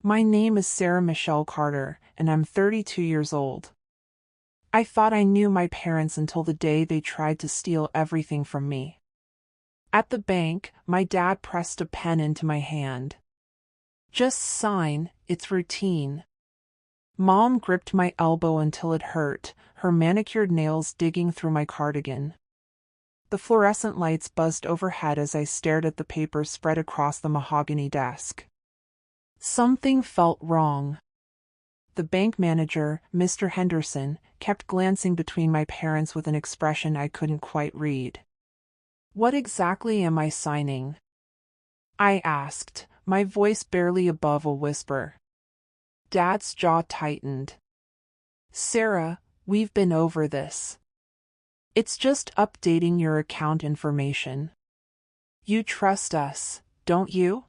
My name is Sarah Michelle Carter, and I'm 32 years old. I thought I knew my parents until the day they tried to steal everything from me. At the bank, my dad pressed a pen into my hand. Just sign, it's routine. Mom gripped my elbow until it hurt, her manicured nails digging through my cardigan. The fluorescent lights buzzed overhead as I stared at the papers spread across the mahogany desk. Something felt wrong. The bank manager, Mr. Henderson, kept glancing between my parents with an expression I couldn't quite read. "What exactly am I signing?" I asked, my voice barely above a whisper. Dad's jaw tightened. "Sarah, we've been over this. It's just updating your account information. You trust us, don't you?"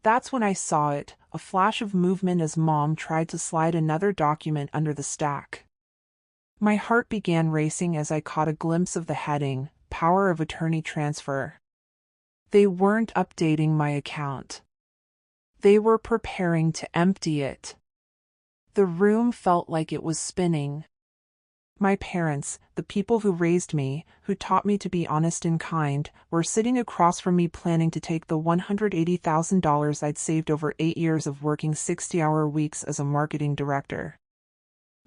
That's when I saw it, a flash of movement as Mom tried to slide another document under the stack. My heart began racing as I caught a glimpse of the heading, Power of Attorney Transfer. They weren't updating my account. They were preparing to empty it. The room felt like it was spinning. My parents, the people who raised me, who taught me to be honest and kind, were sitting across from me planning to take the $180,000 I'd saved over 8 years of working 60-hour weeks as a marketing director.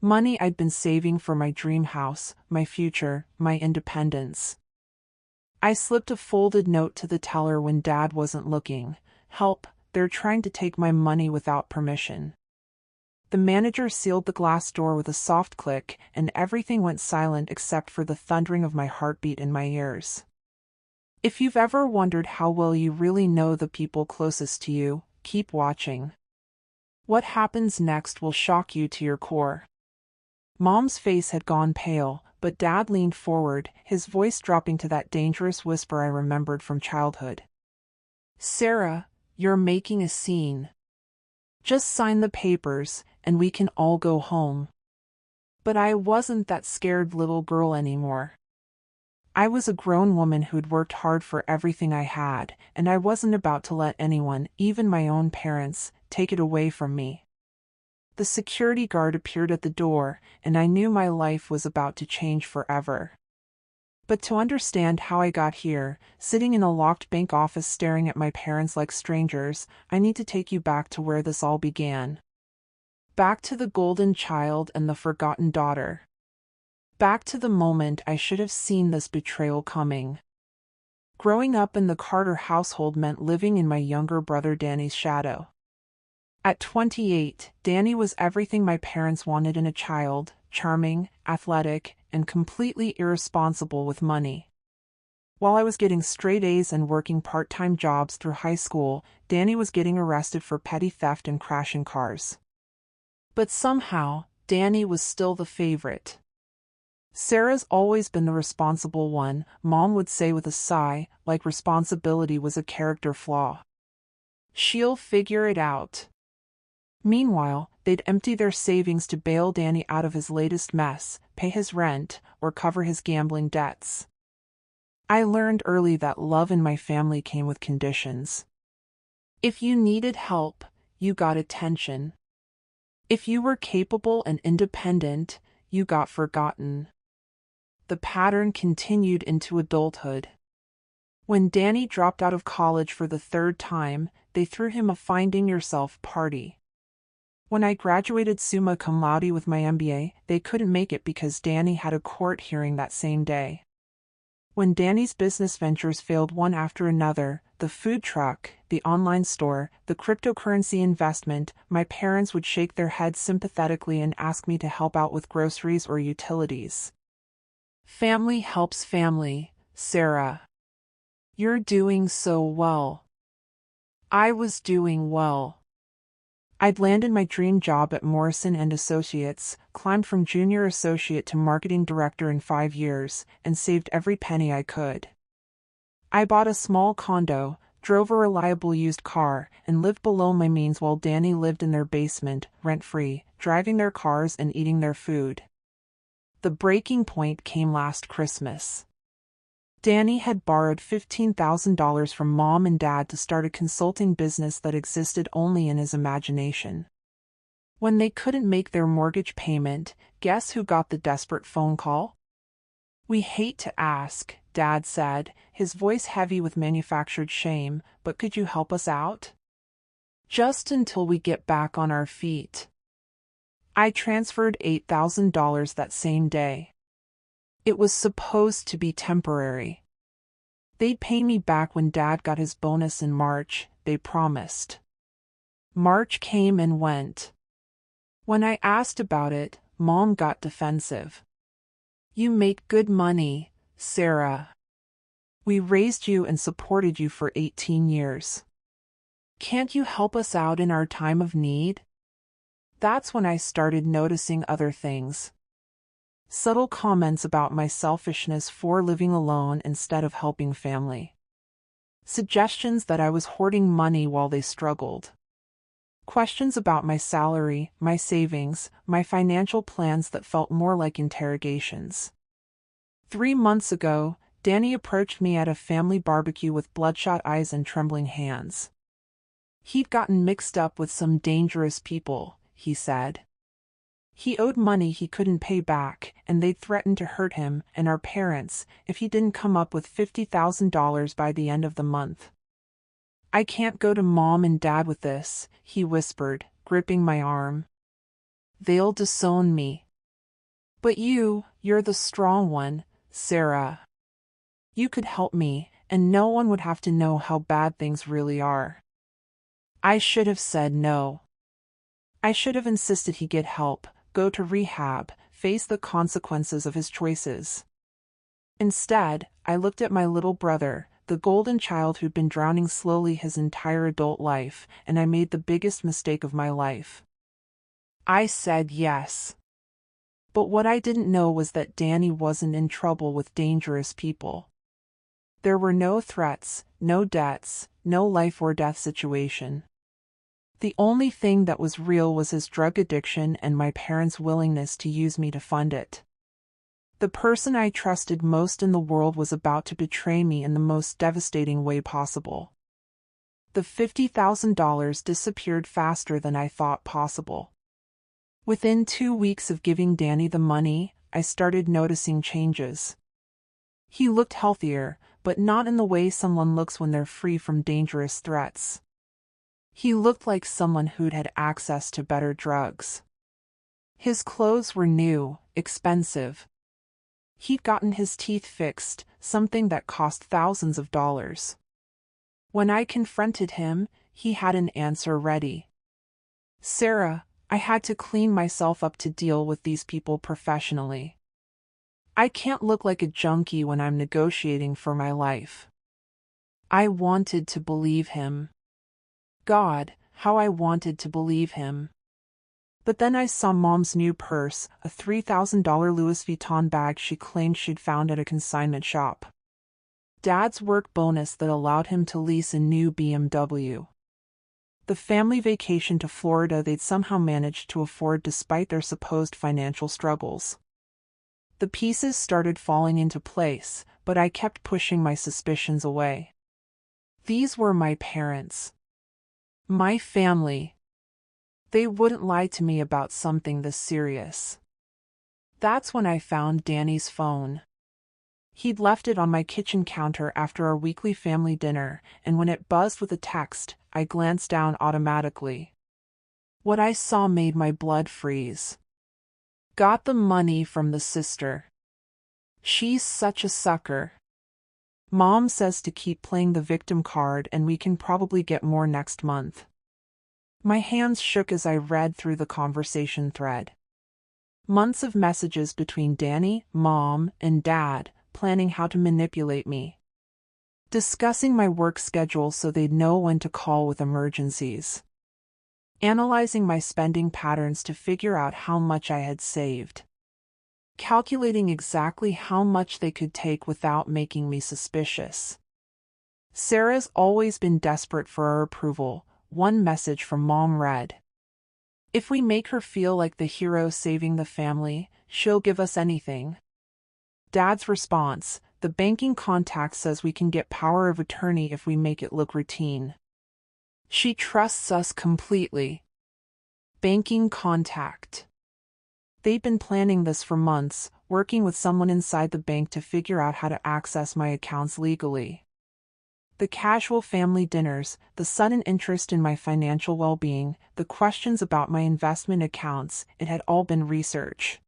Money I'd been saving for my dream house, my future, my independence. I slipped a folded note to the teller when Dad wasn't looking. "Help, they're trying to take my money without permission." The manager sealed the glass door with a soft click, and everything went silent except for the thundering of my heartbeat in my ears. If you've ever wondered how well you really know the people closest to you, keep watching. What happens next will shock you to your core. Mom's face had gone pale, but Dad leaned forward, his voice dropping to that dangerous whisper I remembered from childhood. "Sarah, you're making a scene. Just sign the papers, and we can all go home." But I wasn't that scared little girl anymore. I was a grown woman who'd worked hard for everything I had, and I wasn't about to let anyone, even my own parents, take it away from me. The security guard appeared at the door, and I knew my life was about to change forever. But to understand how I got here, sitting in a locked bank office staring at my parents like strangers, I need to take you back to where this all began. Back to the golden child and the forgotten daughter. Back to the moment I should have seen this betrayal coming. Growing up in the Carter household meant living in my younger brother Danny's shadow. At 28, Danny was everything my parents wanted in a child: charming, athletic, and completely irresponsible with money. While I was getting straight A's and working part-time jobs through high school, Danny was getting arrested for petty theft and crashing cars. But somehow, Danny was still the favorite. "Sarah's always been the responsible one," Mom would say with a sigh, like responsibility was a character flaw. "She'll figure it out." Meanwhile, they'd empty their savings to bail Danny out of his latest mess, pay his rent, or cover his gambling debts. I learned early that love in my family came with conditions. If you needed help, you got attention. If you were capable and independent, you got forgotten. The pattern continued into adulthood. When Danny dropped out of college for the 3rd time, they threw him a Finding Yourself party. When I graduated summa cum laude with my MBA, they couldn't make it because Danny had a court hearing that same day. When Danny's business ventures failed one after another, the food truck, the online store, the cryptocurrency investment, my parents would shake their heads sympathetically and ask me to help out with groceries or utilities. Family helps family, Sarah. You're doing so well. I was doing well. I'd landed my dream job at Morrison & Associates, climbed from junior associate to marketing director in 5 years, and saved every penny I could. I bought a small condo, drove a reliable used car, and lived below my means while Danny lived in their basement, rent-free, driving their cars and eating their food. The breaking point came last Christmas. Danny had borrowed $15,000 from Mom and Dad to start a consulting business that existed only in his imagination. When they couldn't make their mortgage payment, guess who got the desperate phone call? "We hate to ask," Dad said, his voice heavy with manufactured shame, "but could you help us out? Just until we get back on our feet." I transferred $8,000 that same day. It was supposed to be temporary. They'd pay me back when Dad got his bonus in March, they promised. March came and went. When I asked about it, Mom got defensive. "You make good money, Sarah. We raised you and supported you for 18 years. Can't you help us out in our time of need?" That's when I started noticing other things. Subtle comments about my selfishness for living alone instead of helping family. Suggestions that I was hoarding money while they struggled. Questions about my salary, my savings, my financial plans that felt more like interrogations. 3 months ago, Danny approached me at a family barbecue with bloodshot eyes and trembling hands. He'd gotten mixed up with some dangerous people, he said. He owed money he couldn't pay back, and they'd threatened to hurt him and our parents if he didn't come up with $50,000 by the end of the month. "I can't go to Mom and Dad with this," he whispered, gripping my arm. "They'll disown me. But you're the strong one, Sarah. You could help me, and no one would have to know how bad things really are." I should have said no. I should have insisted he get help, go to rehab, face the consequences of his choices. Instead, I looked at my little brother, the golden child who'd been drowning slowly his entire adult life, and I made the biggest mistake of my life. I said yes. But what I didn't know was that Danny wasn't in trouble with dangerous people. There were no threats, no debts, no life or death situation. The only thing that was real was his drug addiction and my parents' willingness to use me to fund it. The person I trusted most in the world was about to betray me in the most devastating way possible. The $50,000 disappeared faster than I thought possible. Within 2 weeks of giving Danny the money, I started noticing changes. He looked healthier, but not in the way someone looks when they're free from dangerous threats. He looked like someone who'd had access to better drugs. His clothes were new, expensive. He'd gotten his teeth fixed, something that cost thousands of dollars. When I confronted him, he had an answer ready. "Sarah, I had to clean myself up to deal with these people professionally. I can't look like a junkie when I'm negotiating for my life." I wanted to believe him. God, how I wanted to believe him. But then I saw Mom's new purse, a $3,000 Louis Vuitton bag she claimed she'd found at a consignment shop. Dad's work bonus that allowed him to lease a new BMW. The family vacation to Florida they'd somehow managed to afford despite their supposed financial struggles. The pieces started falling into place, but I kept pushing my suspicions away. These were my parents. My family. They wouldn't lie to me about something this serious. That's when I found Danny's phone. He'd left it on my kitchen counter after our weekly family dinner, and when it buzzed with a text, I glanced down automatically. What I saw made my blood freeze. "Got the money from the sister. She's such a sucker. Mom says to keep playing the victim card and we can probably get more next month." My hands shook as I read through the conversation thread. Months of messages between Danny, Mom, and Dad, planning how to manipulate me. Discussing my work schedule so they'd know when to call with emergencies. Analyzing my spending patterns to figure out how much I had saved. Calculating exactly how much they could take without making me suspicious. "Sarah's always been desperate for our approval," one message from Mom read. "If we make her feel like the hero saving the family, she'll give us anything." Dad's response, the banking contact says we can get power of attorney if we make it look routine. She trusts us completely. Banking contact. They'd been planning this for months, working with someone inside the bank to figure out how to access my accounts legally. The casual family dinners, the sudden interest in my financial well-being, the questions about my investment accounts, it had all been research.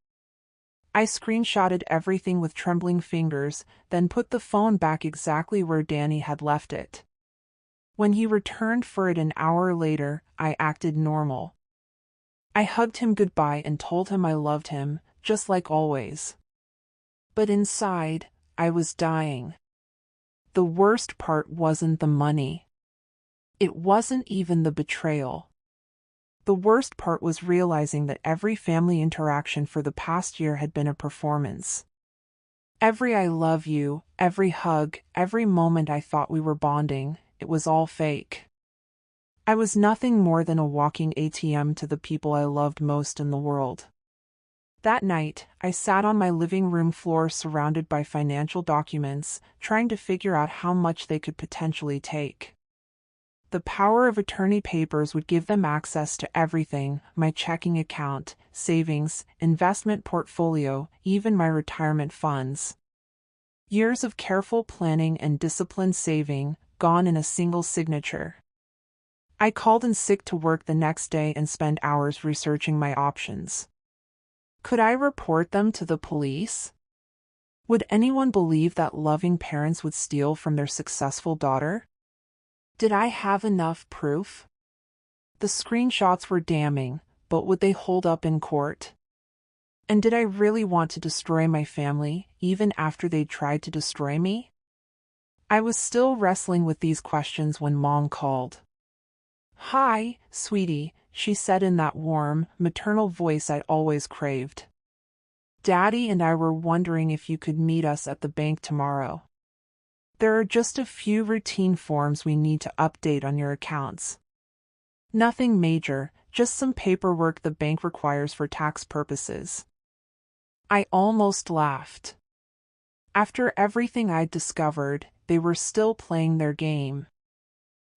I screenshotted everything with trembling fingers, then put the phone back exactly where Danny had left it. When he returned for it an hour later, I acted normal. I hugged him goodbye and told him I loved him, just like always. But inside, I was dying. The worst part wasn't the money. It wasn't even the betrayal. The worst part was realizing that every family interaction for the past year had been a performance. Every I love you, every hug, every moment I thought we were bonding, it was all fake. I was nothing more than a walking ATM to the people I loved most in the world. That night, I sat on my living room floor surrounded by financial documents, trying to figure out how much they could potentially take. The power of attorney papers would give them access to everything: my checking account, savings, investment portfolio, even my retirement funds. Years of careful planning and disciplined saving, gone in a single signature. I called in sick to work the next day and spent hours researching my options. Could I report them to the police? Would anyone believe that loving parents would steal from their successful daughter? Did I have enough proof? The screenshots were damning, but would they hold up in court? And did I really want to destroy my family, even after they'd tried to destroy me? I was still wrestling with these questions when Mom called. "Hi, sweetie," she said in that warm, maternal voice I'd always craved. "Daddy and I were wondering if you could meet us at the bank tomorrow. There are just a few routine forms we need to update on your accounts. Nothing major, just some paperwork the bank requires for tax purposes." I almost laughed. After everything I'd discovered, they were still playing their game.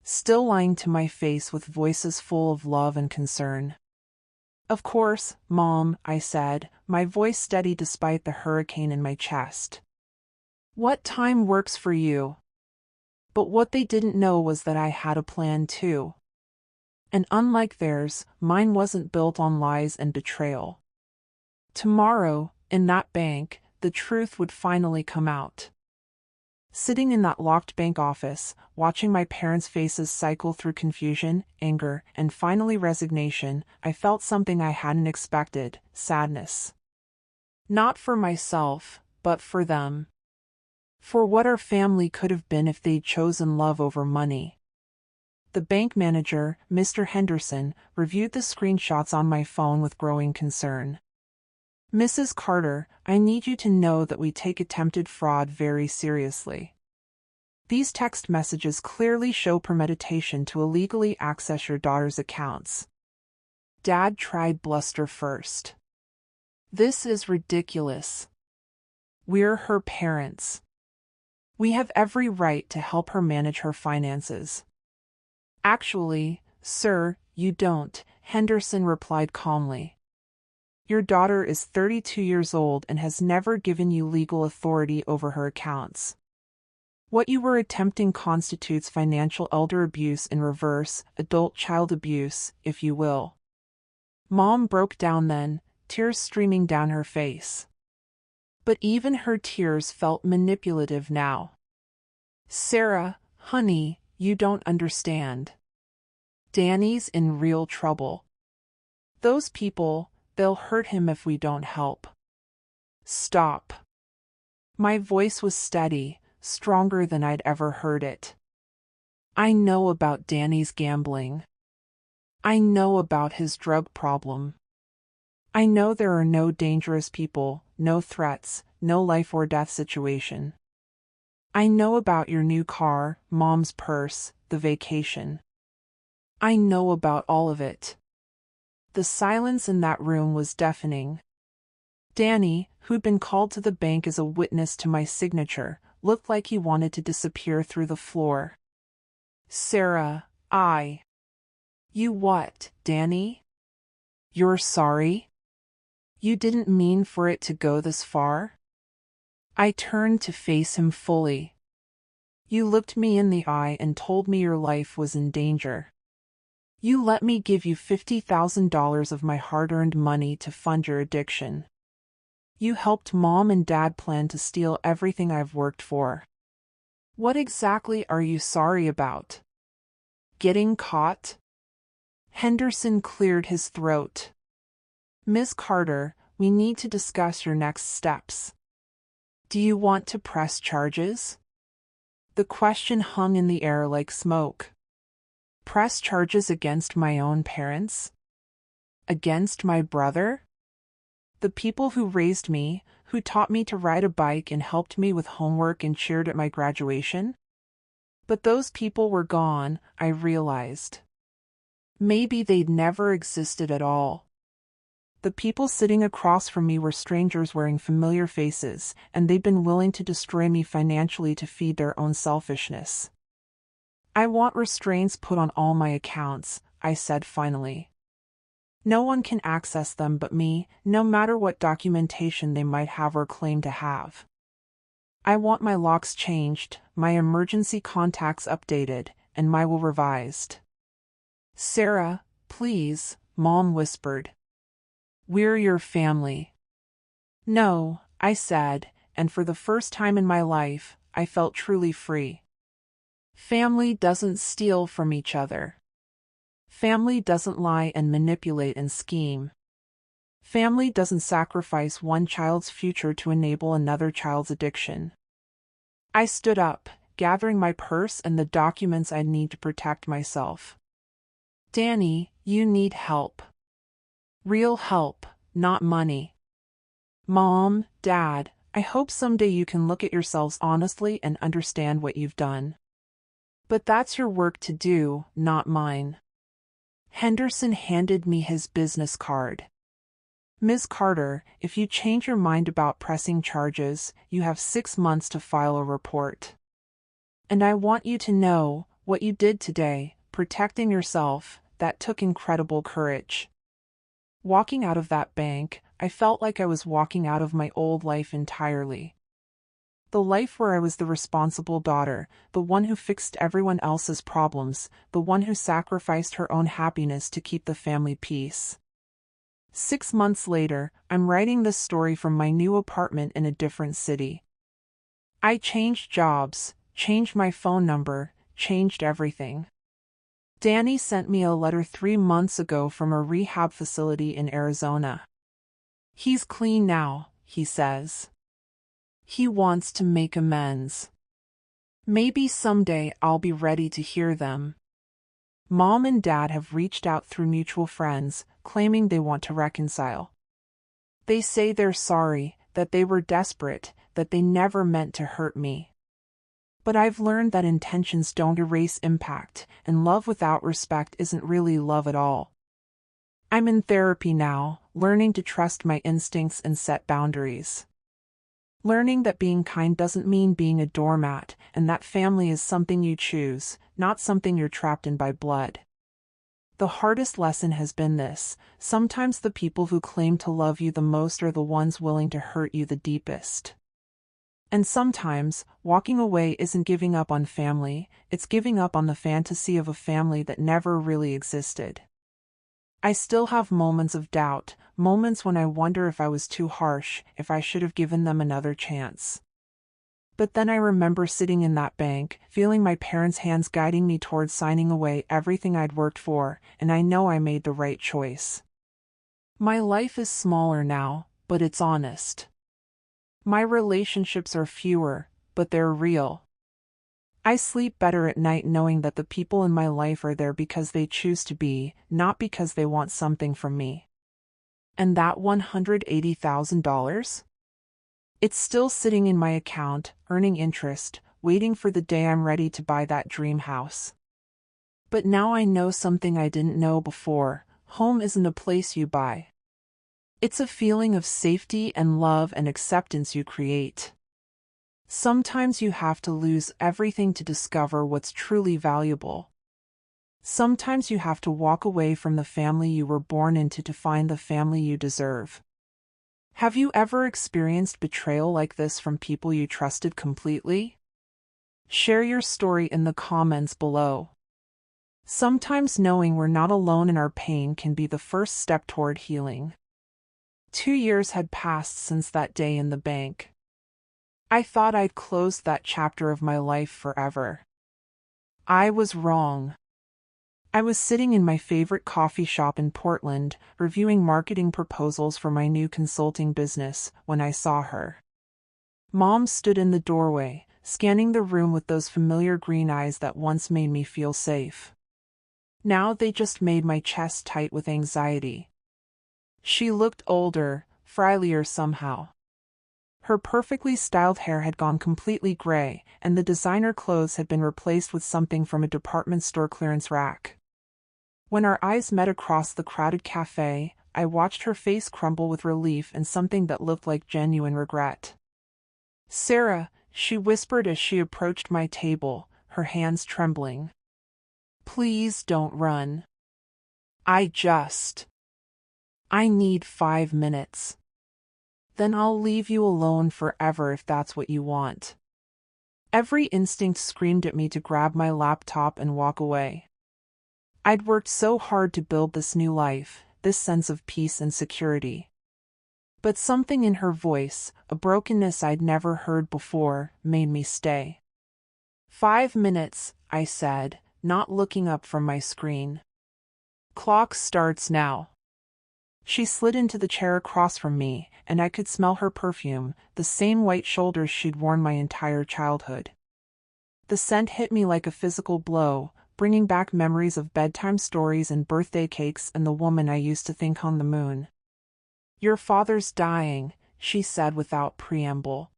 Still lying to my face with voices full of love and concern. "Of course, Mom," I said, my voice steady despite the hurricane in my chest. "What time works for you?" But what they didn't know was that I had a plan too. And unlike theirs, mine wasn't built on lies and betrayal. Tomorrow, in that bank, the truth would finally come out. Sitting in that locked bank office, watching my parents' faces cycle through confusion, anger, and finally resignation, I felt something I hadn't expected: sadness. Not for myself, but for them. For what our family could have been if they'd chosen love over money. The bank manager, Mr. Henderson, reviewed the screenshots on my phone with growing concern. "Mrs. Carter, I need you to know that we take attempted fraud very seriously. These text messages clearly show premeditation to illegally access your daughter's accounts. Dad tried bluster first. This is ridiculous. We're her parents. We have every right to help her manage her finances." "Actually, sir, you don't," Henderson replied calmly. "Your daughter is 32 years old and has never given you legal authority over her accounts. What you were attempting constitutes financial elder abuse in reverse, adult-child abuse, if you will." Mom broke down then, tears streaming down her face. But even her tears felt manipulative now. "Sarah, honey, you don't understand. Danny's in real trouble. Those people, they'll hurt him if we don't help. Stop." My voice was steady, stronger than I'd ever heard it. "I know about Danny's gambling. I know about his drug problem. I know there are no dangerous people, no threats, no life or death situation. I know about your new car, Mom's purse, the vacation. I know about all of it." The silence in that room was deafening. Danny, who'd been called to the bank as a witness to my signature, looked like he wanted to disappear through the floor. Sarah, You what, Danny? You're sorry? You didn't mean for it to go this far? I turned to face him fully. You looked me in the eye and told me your life was in danger. You let me give you $50,000 of my hard-earned money to fund your addiction. You helped Mom and Dad plan to steal everything I've worked for. What exactly are you sorry about? Getting caught? Henderson cleared his throat. Ms. Carter, we need to discuss your next steps. Do you want to press charges? The question hung in the air like smoke. Press charges against my own parents? Against my brother? The people who raised me, who taught me to ride a bike and helped me with homework and cheered at my graduation? But those people were gone, I realized. Maybe they'd never existed at all. The people sitting across from me were strangers wearing familiar faces, and they'd been willing to destroy me financially to feed their own selfishness. I want restraints put on all my accounts, I said finally. No one can access them but me, no matter what documentation they might have or claim to have. I want my locks changed, my emergency contacts updated, and my will revised. Sarah, please, Mom whispered. We're your family. No, I said, and for the first time in my life, I felt truly free. Family doesn't steal from each other. Family doesn't lie and manipulate and scheme. Family doesn't sacrifice one child's future to enable another child's addiction. I stood up, gathering my purse and the documents I'd need to protect myself. Danny, you need help. Real help, not money. Mom, Dad, I hope someday you can look at yourselves honestly and understand what you've done. But that's your work to do, not mine. Henderson handed me his business card. Ms. Carter, if you change your mind about pressing charges, you have 6 months to file a report. And I want you to know, what you did today, protecting yourself, that took incredible courage. Walking out of that bank, I felt like I was walking out of my old life entirely. The life where I was the responsible daughter, the one who fixed everyone else's problems, the one who sacrificed her own happiness to keep the family peace. 6 months later, I'm writing this story from my new apartment in a different city. I changed jobs, changed my phone number, changed everything. Danny sent me a letter 3 months ago from a rehab facility in Arizona. He's clean now, he says. He wants to make amends. Maybe someday I'll be ready to hear them. Mom and Dad have reached out through mutual friends, claiming they want to reconcile. They say they're sorry, that they were desperate, that they never meant to hurt me. But I've learned that intentions don't erase impact, and love without respect isn't really love at all. I'm in therapy now, learning to trust my instincts and set boundaries. Learning that being kind doesn't mean being a doormat, and that family is something you choose, not something you're trapped in by blood. The hardest lesson has been this: sometimes the people who claim to love you the most are the ones willing to hurt you the deepest. And sometimes, walking away isn't giving up on family, it's giving up on the fantasy of a family that never really existed. I still have moments of doubt, moments when I wonder if I was too harsh, if I should have given them another chance. But then I remember sitting in that bank, feeling my parents' hands guiding me towards signing away everything I'd worked for, and I know I made the right choice. My life is smaller now, but it's honest. My relationships are fewer, but they're real. I sleep better at night knowing that the people in my life are there because they choose to be, not because they want something from me. And that $180,000? It's still sitting in my account, earning interest, waiting for the day I'm ready to buy that dream house. But now I know something I didn't know before: home isn't a place you buy. It's a feeling of safety and love and acceptance you create. Sometimes you have to lose everything to discover what's truly valuable. Sometimes you have to walk away from the family you were born into to find the family you deserve. Have you ever experienced betrayal like this from people you trusted completely? Share your story in the comments below. Sometimes knowing we're not alone in our pain can be the first step toward healing. 2 years had passed since that day in the bank. I thought I'd closed that chapter of my life forever. I was wrong. I was sitting in my favorite coffee shop in Portland, reviewing marketing proposals for my new consulting business, when I saw her. Mom stood in the doorway, scanning the room with those familiar green eyes that once made me feel safe. Now they just made my chest tight with anxiety. She looked older, frilier somehow. Her perfectly styled hair had gone completely gray, and the designer clothes had been replaced with something from a department store clearance rack. When our eyes met across the crowded cafe, I watched her face crumble with relief and something that looked like genuine regret. "Sarah," she whispered as she approached my table, her hands trembling. "Please don't run. I need 5 minutes. Then I'll leave you alone forever if that's what you want." Every instinct screamed at me to grab my laptop and walk away. I'd worked so hard to build this new life, this sense of peace and security. But something in her voice, a brokenness I'd never heard before, made me stay. 5 minutes, I said, not looking up from my screen. "Clock starts now." She slid into the chair across from me, and I could smell her perfume, the same white shoulders she'd worn my entire childhood. The scent hit me like a physical blow, bringing back memories of bedtime stories and birthday cakes and the woman I used to think on the moon. "Your father's dying," she said without preamble.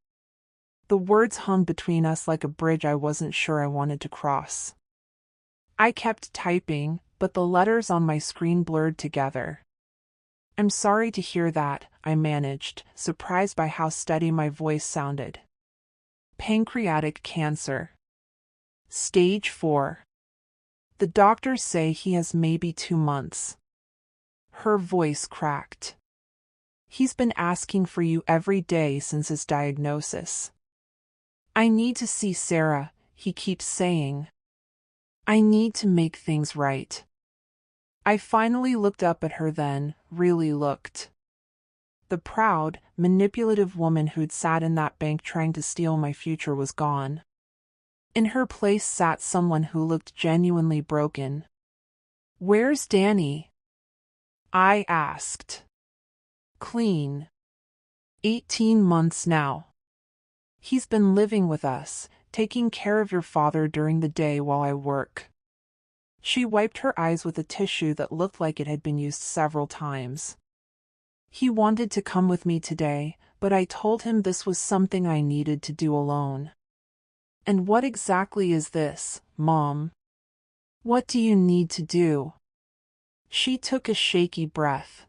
The words hung between us like a bridge I wasn't sure I wanted to cross. I kept typing, but the letters on my screen blurred together. "I'm sorry to hear that," I managed, surprised by how steady my voice sounded. "Pancreatic cancer. Stage 4. The doctors say he has maybe 2 months." Her voice cracked. "He's been asking for you every day since his diagnosis." "I need to see Sarah," he keeps saying. "I need to make things right." I finally looked up at her then, really looked. The proud, manipulative woman who'd sat in that bank trying to steal my future was gone. In her place sat someone who looked genuinely broken. "Where's Danny?" I asked. "Clean. 18 months now. He's been living with us, taking care of your father during the day while I work." She wiped her eyes with a tissue that looked like it had been used several times. "He wanted to come with me today, but I told him this was something I needed to do alone." "And what exactly is this, Mom? What do you need to do?" She took a shaky breath.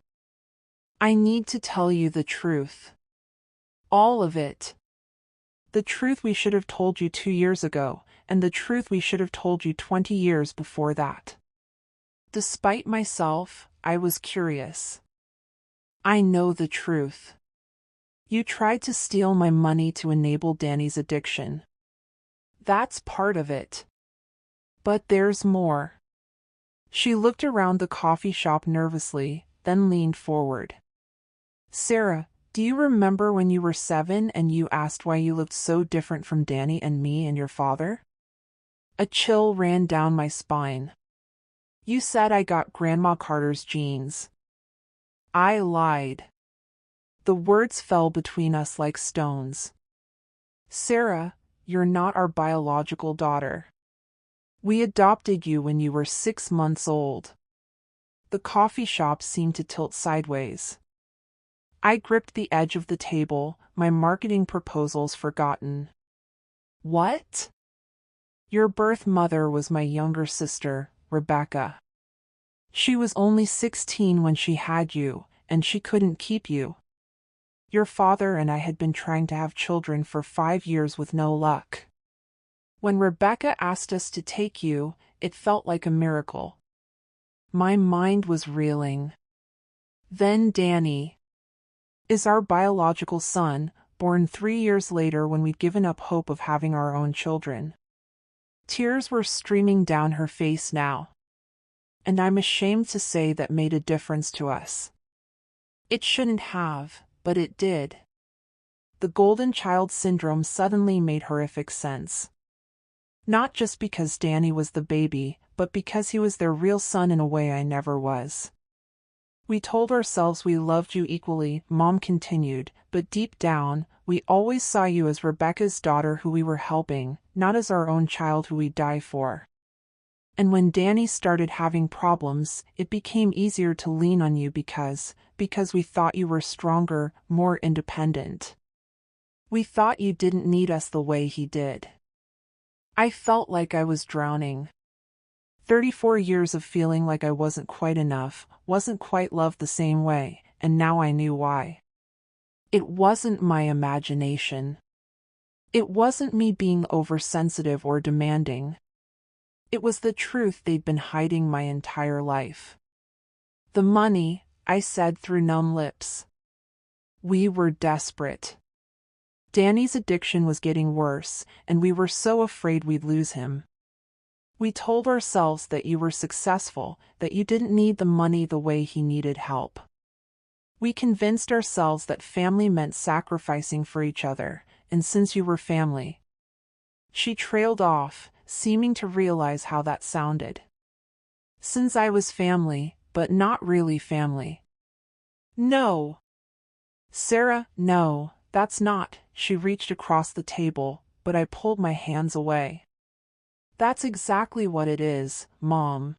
"I need to tell you the truth. All of it. The truth we should have told you 2 years ago, and the truth we should have told you 20 years before that." Despite myself, I was curious. "I know the truth. You tried to steal my money to enable Danny's addiction. That's part of it. But there's more." She looked around the coffee shop nervously, then leaned forward. "Sarah, do you remember when you were 7 and you asked why you looked so different from Danny and me and your father?" A chill ran down my spine. "You said I got Grandma Carter's genes." I lied. The words fell between us like stones. "Sarah, you're not our biological daughter. We adopted you when you were 6 months old." The coffee shop seemed to tilt sideways. I gripped the edge of the table, my marketing proposals forgotten. "What?" "Your birth mother was my younger sister, Rebecca. She was only 16 when she had you, and she couldn't keep you. Your father and I had been trying to have children for 5 years with no luck. When Rebecca asked us to take you, it felt like a miracle. My mind was reeling. Then Danny is our biological son, born 3 years later when we'd given up hope of having our own children. Tears were streaming down her face now. And I'm ashamed to say that made a difference to us. It shouldn't have, but it did. The golden child syndrome suddenly made horrific sense. Not just because Danny was the baby, but because he was their real son in a way I never was. We told ourselves we loved you equally, Mom continued, but deep down, we always saw you as Rebecca's daughter who we were helping, not as our own child who we'd die for. And when Danny started having problems, it became easier to lean on you because we thought you were stronger, more independent. We thought you didn't need us the way he did. I felt like I was drowning. 34 years of feeling like I wasn't quite enough, wasn't quite loved the same way, and now I knew why. It wasn't my imagination. It wasn't me being oversensitive or demanding. It was the truth they'd been hiding my entire life. The money, I said through numb lips. We were desperate. Danny's addiction was getting worse, and we were so afraid we'd lose him. We told ourselves that you were successful, that you didn't need the money the way he needed help. We convinced ourselves that family meant sacrificing for each other, and since you were family. She trailed off, seeming to realize how that sounded. Since I was family, but not really family. No. Sarah, no, that's not. She reached across the table, but I pulled my hands away. That's exactly what it is, Mom.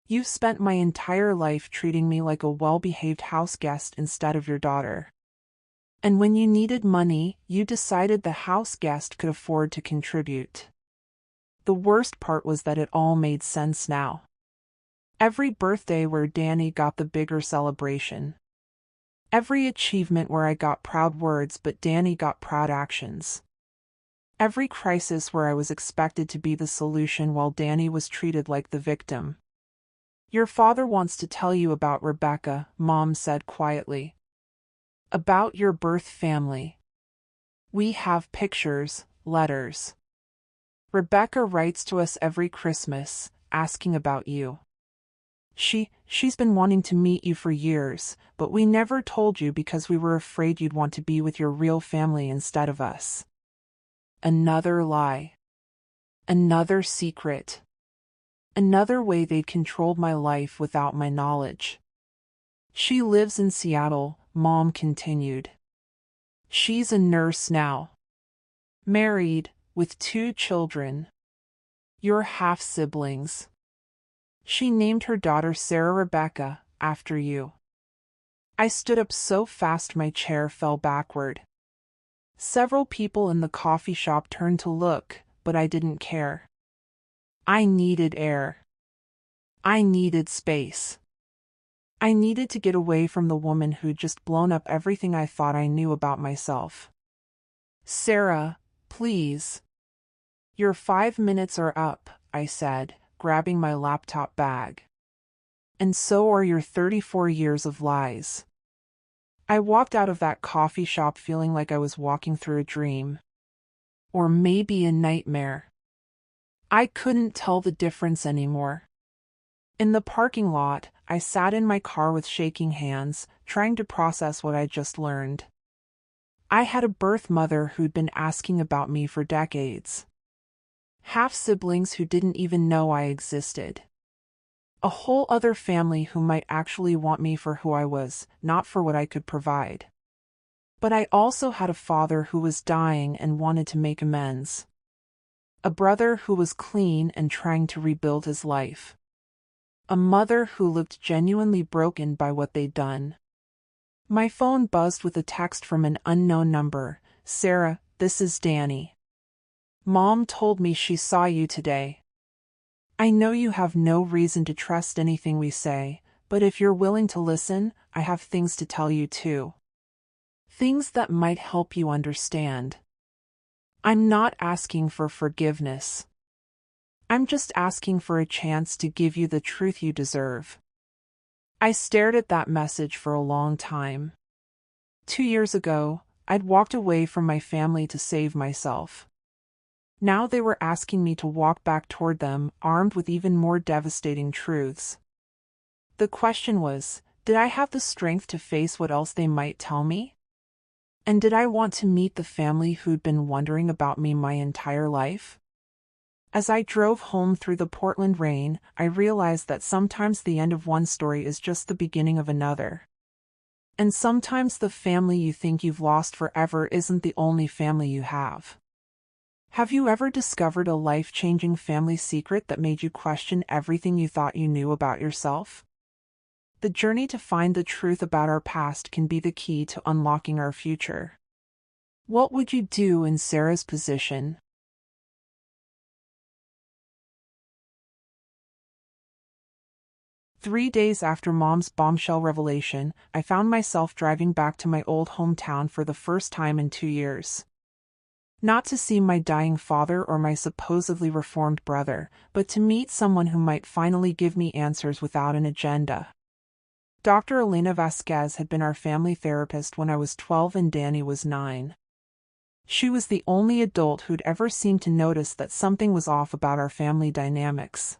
You've spent my entire life treating me like a well-behaved house guest instead of your daughter. And when you needed money, you decided the house guest could afford to contribute. The worst part was that it all made sense now. Every birthday where Danny got the bigger celebration. Every achievement where I got proud words but Danny got proud actions. Every crisis where I was expected to be the solution while Danny was treated like the victim. Your father wants to tell you about Rebecca, Mom said quietly. About your birth family. We have pictures, letters. Rebecca writes to us every Christmas, asking about you. She's been wanting to meet you for years, but we never told you because we were afraid you'd want to be with your real family instead of us. Another lie. Another secret. Another way they'd controlled my life without my knowledge. She lives in Seattle, Mom continued. She's a nurse now. Married, with 2 children. You're half-siblings. She named her daughter Sarah Rebecca, after you. I stood up so fast my chair fell backward. Several people in the coffee shop turned to look, but I didn't care. I needed air. I needed space. I needed to get away from the woman who'd just blown up everything I thought I knew about myself. Sarah, please. Your 5 minutes are up, I said, grabbing my laptop bag. And so are your 34 years of lies. I walked out of that coffee shop feeling like I was walking through a dream. Or maybe a nightmare. I couldn't tell the difference anymore. In the parking lot, I sat in my car with shaking hands, trying to process what I'd just learned. I had a birth mother who'd been asking about me for decades. Half-siblings who didn't even know I existed. A whole other family who might actually want me for who I was, not for what I could provide. But I also had a father who was dying and wanted to make amends. A brother who was clean and trying to rebuild his life. A mother who looked genuinely broken by what they'd done. My phone buzzed with a text from an unknown number. Sarah, this is Danny. Mom told me she saw you today. I know you have no reason to trust anything we say, But if you're willing to listen, I have things to tell you too. Things that might help you understand. I'm not asking for forgiveness. I'm just asking for a chance to give you the truth you deserve. I stared at that message for a long time. 2 years ago, I'd walked away from my family to save myself. Now they were asking me to walk back toward them, armed with even more devastating truths. The question was, did I have the strength to face what else they might tell me? And did I want to meet the family who'd been wondering about me my entire life? As I drove home through the Portland rain, I realized that sometimes the end of one story is just the beginning of another. And sometimes the family you think you've lost forever isn't the only family you have. Have you ever discovered a life-changing family secret that made you question everything you thought you knew about yourself? The journey to find the truth about our past can be the key to unlocking our future. What would you do in Sarah's position? Three days after Mom's bombshell revelation, I found myself driving back to my old hometown for the first time in 2 years. Not to see my dying father or my supposedly reformed brother, but to meet someone who might finally give me answers without an agenda. Dr. Elena Vasquez had been our family therapist when I was 12 and Danny was 9. She was the only adult who'd ever seemed to notice that something was off about our family dynamics.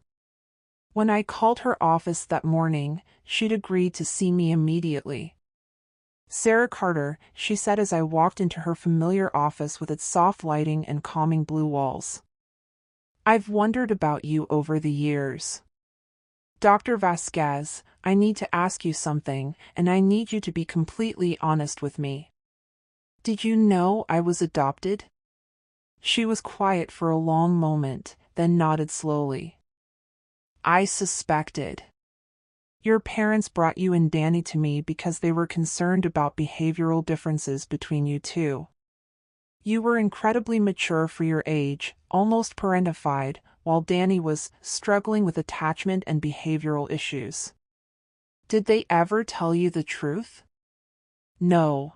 When I called her office that morning, she'd agreed to see me immediately. "Sarah Carter," she said as I walked into her familiar office with its soft lighting and calming blue walls. "I've wondered about you over the years. Dr. Vasquez, I need to ask you something, and I need you to be completely honest with me. Did you know I was adopted?" She was quiet for a long moment, then nodded slowly. "I suspected. Your parents brought you and Danny to me because they were concerned about behavioral differences between you two. You were incredibly mature for your age, almost parentified, while Danny was struggling with attachment and behavioral issues. Did they ever tell you the truth?" "No.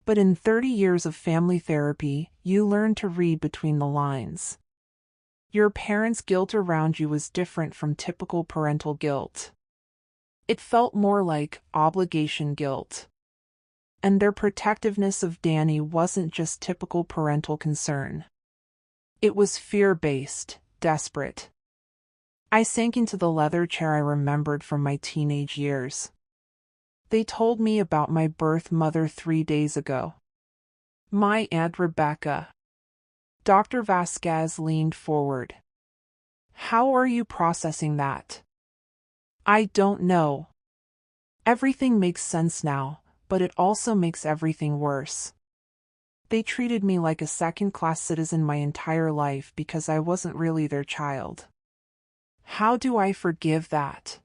But in 30 years of family therapy, you learn to read between the lines. Your parents' guilt around you was different from typical parental guilt. It felt more like obligation guilt. And their protectiveness of Danny wasn't just typical parental concern. It was fear-based, desperate. I sank into the leather chair I remembered from my teenage years. They told me about my birth mother 3 days ago. My Aunt Rebecca. Dr. Vasquez leaned forward. "How are you processing that?" "I don't know. Everything makes sense now, but it also makes everything worse. They treated me like a second-class citizen my entire life because I wasn't really their child. How do I forgive that?"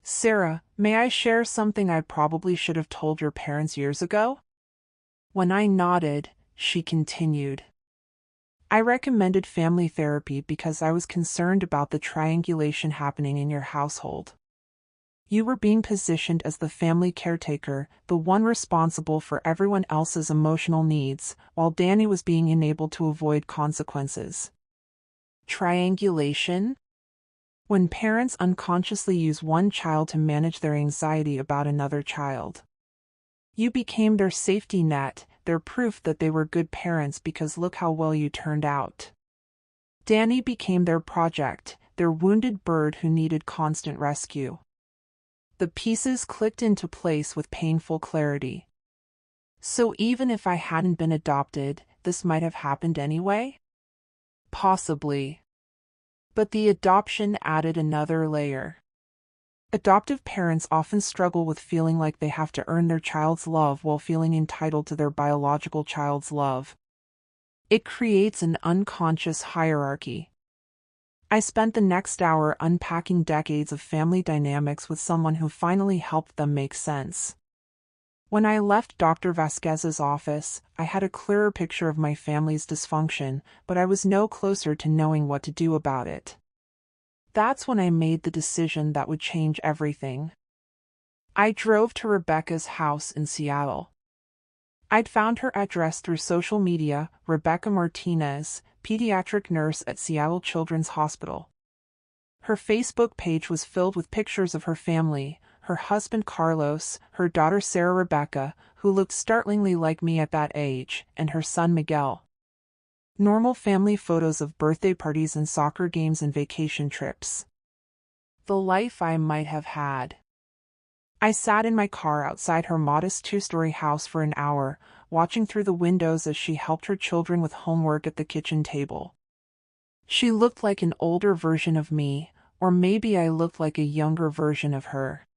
"Sarah, may I share something I probably should have told your parents years ago?" When I nodded, she continued. "I recommended family therapy because I was concerned about the triangulation happening in your household. You were being positioned as the family caretaker, the one responsible for everyone else's emotional needs, while Danny was being enabled to avoid consequences." Triangulation? When parents unconsciously use one child to manage their anxiety about another child. You became their safety net, their proof that they were good parents because look how well you turned out. Danny became their project, their wounded bird who needed constant rescue. The pieces clicked into place with painful clarity. So even if I hadn't been adopted, this might have happened anyway? Possibly. But the adoption added another layer. Adoptive parents often struggle with feeling like they have to earn their child's love while feeling entitled to their biological child's love. It creates an unconscious hierarchy. I spent the next hour unpacking decades of family dynamics with someone who finally helped them make sense. When I left Dr. Vasquez's office, I had a clearer picture of my family's dysfunction, but I was no closer to knowing what to do about it. That's when I made the decision that would change everything. I drove to Rebecca's house in Seattle. I'd found her address through social media, Rebecca Martinez, pediatric nurse at Seattle Children's Hospital. Her Facebook page was filled with pictures of her family, her husband Carlos, her daughter Sarah Rebecca, who looked startlingly like me at that age, and her son Miguel. Normal family photos of birthday parties and soccer games and vacation trips. The life I might have had. I sat in my car outside her modest two-story house for an hour, watching through the windows as she helped her children with homework at the kitchen table. She looked like an older version of me, or maybe I looked like a younger version of her.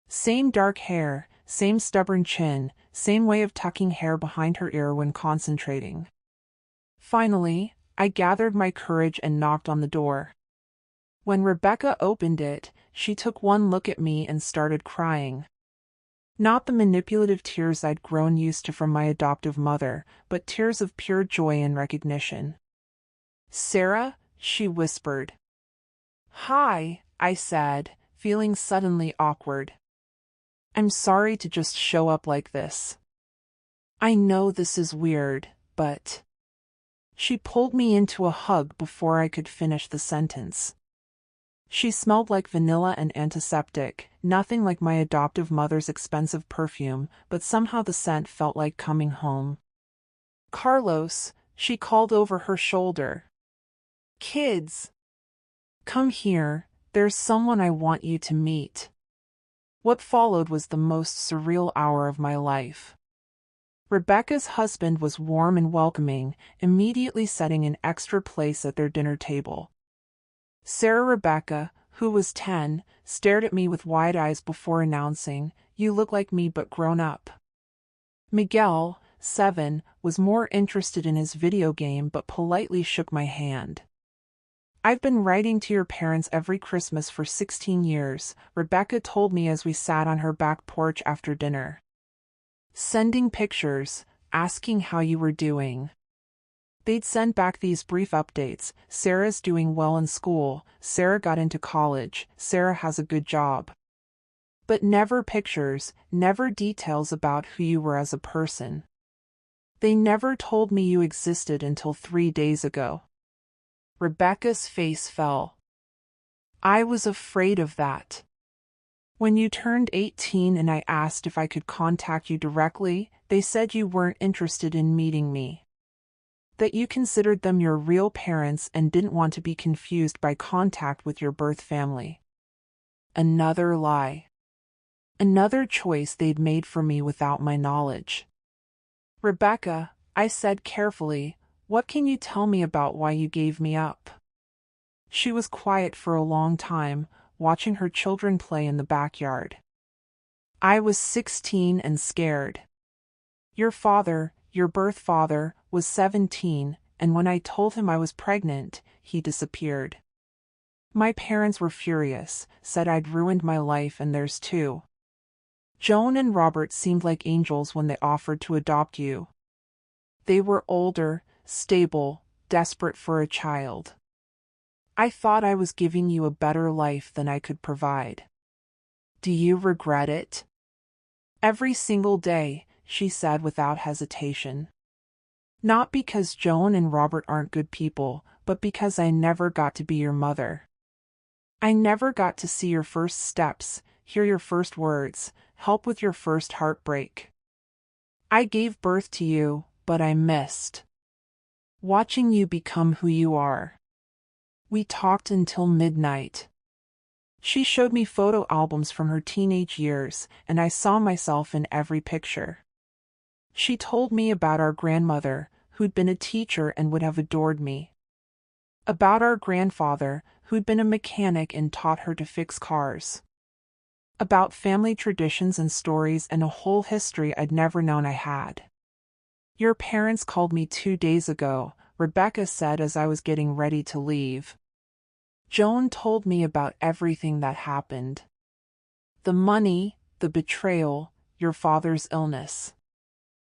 Same dark hair, same stubborn chin, same way of tucking hair behind her ear when concentrating. Finally, I gathered my courage and knocked on the door. When Rebecca opened it, she took one look at me and started crying. Not the manipulative tears I'd grown used to from my adoptive mother, but tears of pure joy and recognition. "Sarah," she whispered. "Hi," I said, feeling suddenly awkward. "I'm sorry to just show up like this. I know this is weird, but..." She pulled me into a hug before I could finish the sentence. She smelled like vanilla and antiseptic, nothing like my adoptive mother's expensive perfume, but somehow the scent felt like coming home. "Carlos," she called over her shoulder. "Kids, come here, there's someone I want you to meet." What followed was the most surreal hour of my life. Rebecca's husband was warm and welcoming, immediately setting an extra place at their dinner table. Sarah Rebecca, who was 10, stared at me with wide eyes before announcing, "You look like me but grown up." Miguel, 7, was more interested in his video game but politely shook my hand. "I've been writing to your parents every Christmas for 16 years, Rebecca told me as we sat on her back porch after dinner. Sending pictures, asking how you were doing." They'd send back these brief updates: "Sarah's doing well in school, Sarah got into college, Sarah has a good job." But never pictures, never details about who you were as a person. They never told me you existed until 3 days ago. Rebecca's face fell. "I was afraid of that. When you turned 18 and I asked if I could contact you directly, they said you weren't interested in meeting me. That you considered them your real parents and didn't want to be confused by contact with your birth family." Another lie. Another choice they'd made for me without my knowledge. "Rebecca," I said carefully, "what can you tell me about why you gave me up?" She was quiet for a long time, watching her children play in the backyard. "I was 16 and scared. Your father, your birth father, was 17, and when I told him I was pregnant, he disappeared. My parents were furious, said I'd ruined my life and theirs too. Joan and Robert seemed like angels when they offered to adopt you. They were older, stable, desperate for a child. I thought I was giving you a better life than I could provide. Do you regret it?" "Every single day," she said without hesitation. "Not because Joan and Robert aren't good people, but because I never got to be your mother. I never got to see your first steps, hear your first words, help with your first heartbreak. I gave birth to you, but I missed watching you become who you are." We talked until midnight. She showed me photo albums from her teenage years, and I saw myself in every picture. She told me about our grandmother, who'd been a teacher and would have adored me. About our grandfather, who'd been a mechanic and taught her to fix cars. About family traditions and stories and a whole history I'd never known I had. "Your parents called me 2 days ago," Rebecca said as I was getting ready to leave. "Joan told me about everything that happened. The money, the betrayal, your father's illness.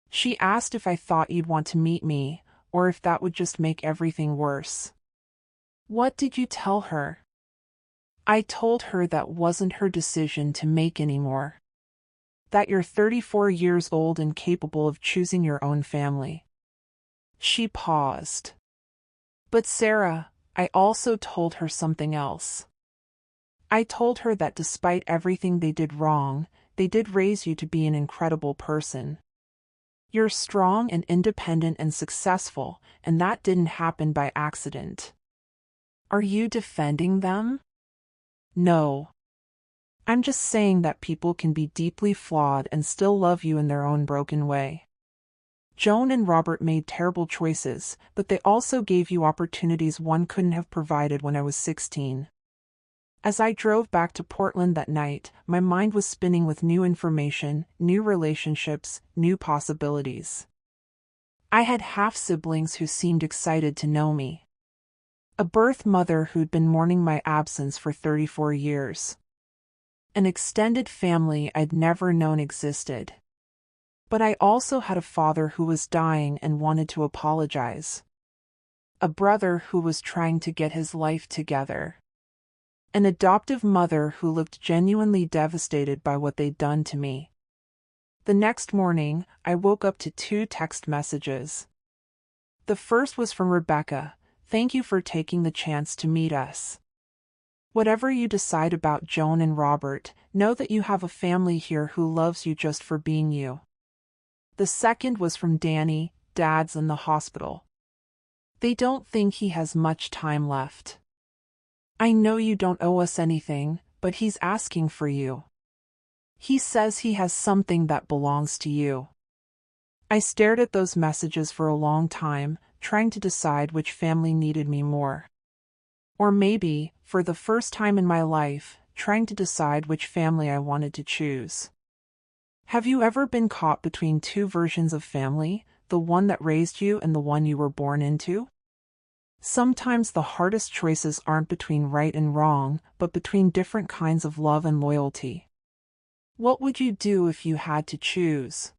She asked if I thought you'd want to meet me, or if that would just make everything worse." "What did you tell her?" I told her that wasn't her decision to make anymore. That you're 34 years old and capable of choosing your own family. She paused. But Sarah, I also told her something else. I told her that despite everything they did wrong, they did raise you to be an incredible person. You're strong and independent and successful, and that didn't happen by accident. Are you defending them? No. I'm just saying that people can be deeply flawed and still love you in their own broken way. Joan and Robert made terrible choices, but they also gave you opportunities one couldn't have provided when I was 16. As I drove back to Portland that night, my mind was spinning with new information, new relationships, new possibilities. I had half-siblings who seemed excited to know me. A birth mother who'd been mourning my absence for 34 years. An extended family I'd never known existed. But I also had a father who was dying and wanted to apologize. A brother who was trying to get his life together. An adoptive mother who looked genuinely devastated by what they'd done to me. The next morning, I woke up to 2 text messages. The first was from Rebecca. Thank you for taking the chance to meet us. Whatever you decide about Joan and Robert, know that you have a family here who loves you just for being you. The second was from Danny. Dad's in the hospital. They don't think he has much time left. I know you don't owe us anything, but he's asking for you. He says he has something that belongs to you. I stared at those messages for a long time, trying to decide which family needed me more. Or maybe, for the first time in my life, trying to decide which family I wanted to choose. Have you ever been caught between 2 versions of family, the one that raised you and the one you were born into? Sometimes the hardest choices aren't between right and wrong, but between different kinds of love and loyalty. What would you do if you had to choose?